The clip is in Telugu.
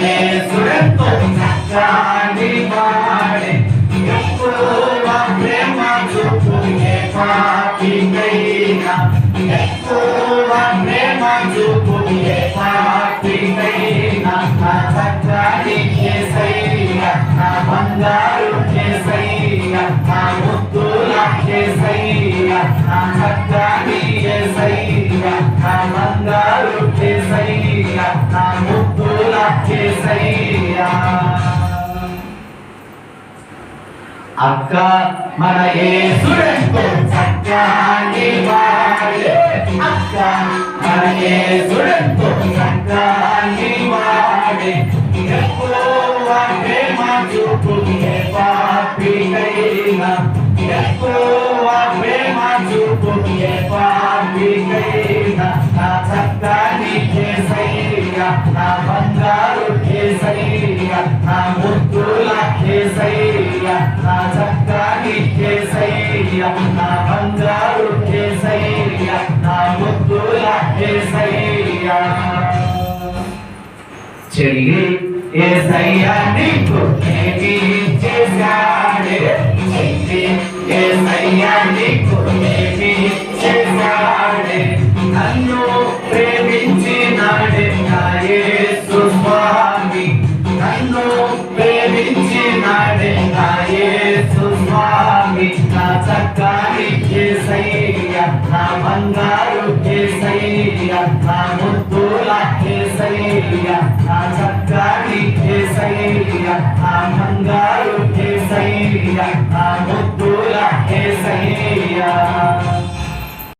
యేసుడెంతో చక్కని వాడే ఎక్కువ ప్రేమ చూపునే పాపికైనా ఎక్కువ ప్రేమ చూపునే పాపికైనా నా చక్కని యేసయ్యా నా బంగారు యేసయ్యా నా ముద్దుల యేసయ్యా నా చక్కని యేసయ్యా నా బంగారు యేసయ్యా నా ముద్దుల యేసయ్యా అక్క మన యేసుడెంతో చక్కని వాడే అక్క మన యేసుడెంతో చక్కని వాడే ఎక్కువ ప్రేమ చూపునే పాపికైనా ఎక్కువ ప్రేమ చూపునే పాపికైనా నా చక్కని యేసయ్యా నా బంగారు యేసయ్యా నా ముద్దుల యేసయ్యా నా చక్కని యేసయ్యా నా బంగారు యేసయ్యా నా ముద్దుల యేసయ్యా చెల్లి యేసయ్యా నీకు ఏమి చేశాడే చెల్లి యేసయ్యా నీకు ఏమి చేశాడే నన్ను ప్రేమించినాడే నా యేసు స్వామి నన్ను ప్రేమించినాడే నా యేసు స్వామి నా చక్కని యేసయ్యా నా బంగారు యేసయ్యా నా ముద్దుల యేసయ్యా నా చక్కని యేసయ్యా నా బంగారు యేసయ్యా నా ముద్దుల యేసయ్యా